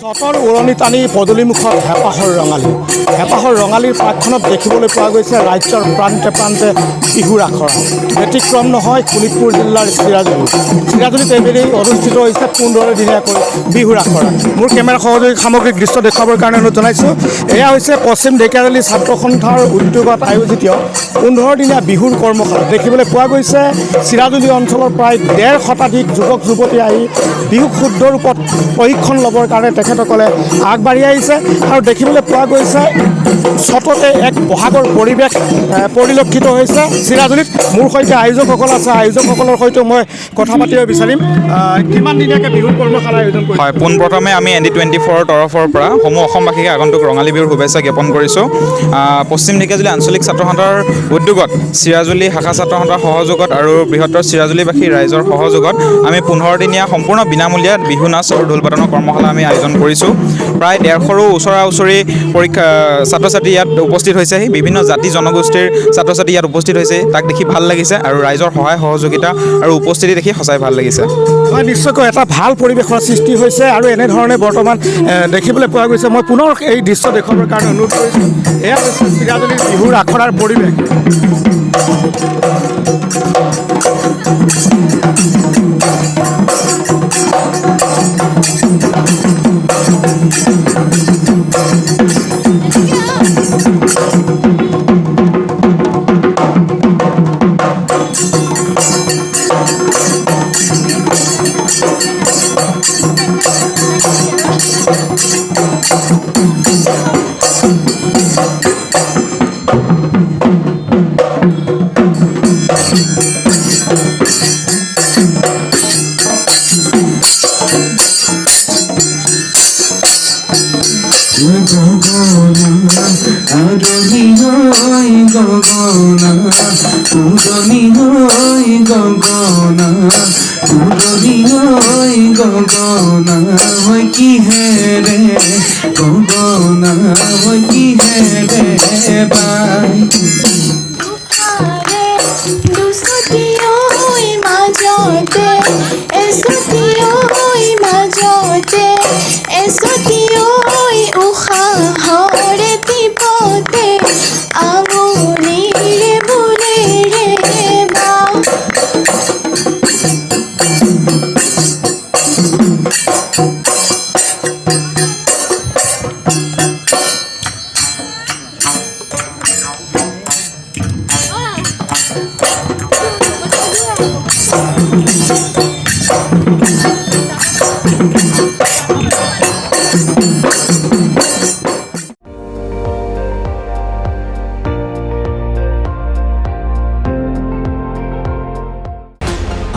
চতৰ উৰণি টানি পদূলিমুখত হেঁপাহৰ ৰঙালীৰ প্ৰাকখনত দেখিবলৈ পোৱা গৈছে ৰাজ্যৰ প্ৰান্তে প্ৰান্তে বিহুৰ আখৰা। ব্যতিক্ৰম নহয় শোণিতপুৰ জিলাৰ চিৰাজুলিত এইবেলি অনুষ্ঠিত হৈছে 15 দিনীয়াকৈ বিহুৰ আখৰা। মোৰ কেমেৰা সহযোগী সামগ্ৰিক দৃশ্য দেখুৱাবৰ কাৰণে অনুৰোধ জনাইছোঁ। এয়া হৈছে পশ্চিম ঢেকিয়াজুলি ছাত্ৰ সন্থাৰ উদ্যোগত আয়োজিত 15 দিনীয়া বিহুৰ কৰ্মশালা। দেখিবলৈ পোৱা গৈছে চিৰাজুলি অঞ্চলৰ প্ৰায় 1.5 শতাধিক যুৱক যুৱতী আহি বিহুক শুদ্ধ ৰূপত প্ৰশিক্ষণ ল'বৰ কাৰণে তেখেতসকলে আগবাঢ়ি আহিছে আৰু দেখিবলৈ পোৱা গৈছে সততে এক বহাগৰ পৰিৱেশ পৰিলক্ষিত হৈছে চিৰাজুলিত। মোৰ সৈতে আয়োজকসকল আছে, আয়োজকসকলৰ সৈতে মই কথা পাতিব বিচাৰিম। কিমান দিনীয়াকৈ বিহুৰ কৰ্মশালা আয়োজন কৰিছে? হয়, পোনপ্ৰথমে আমি ND24 তৰফৰ পৰা সমূহ অসমবাসীক আগন্তুক ৰঙালী বিহুৰ শুভেচ্ছা জ্ঞাপন কৰিছোঁ। পশ্চিম ঢেকিয়াজুলি আঞ্চলিক ছাত্ৰ সন্থাৰ উদ্যোগত চিৰাজুলি শাখা ছাত্ৰ সন্থাৰ সহযোগত আৰু বৃহত্তৰ চিৰাজুলিবাসী ৰাইজৰ সহযোগত আমি 15 দিনীয়া সম্পূৰ্ণ বিনামূলীয়া বিহু নাচ আৰু ঢোল বাদনৰ কৰ্মশালা আমি আয়োজন কৰিছোঁ। প্ৰায় 150ৰো ওচৰা-ওচৰি ছাত্ৰ ছাত্ৰী ইয়াত উপস্থিত হৈছেহি। বিভিন্ন জাতি জনগোষ্ঠীৰ ছাত্ৰ ছাত্ৰী ইয়াত উপস্থিত হৈছে। তাক দেখি ভাল লাগিছে আৰু ৰাইজৰ সহায় সহযোগিতা আৰু উপস্থিতি দেখি সঁচাই ভাল লাগিছে। হয়, নিশ্চয়কৈ এটা ভাল পৰিৱেশৰ সৃষ্টি হৈছে আৰু এনেধৰণে বৰ্তমান দেখিবলৈ পোৱা গৈছে। মই পুনৰ এই দৃশ্য দেখুৱাবৰ কাৰণে অনুৰোধ কৰিছোঁ। এয়া হৈছে চিৰাজুলিৰ বিহুৰ আখৰাৰ পৰিৱেশ।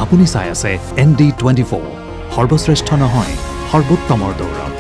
আপুনি চাই আছে ND24, সৰ্বশ্ৰেষ্ঠ নহয় সৰ্বোত্তমৰ দৌৰত।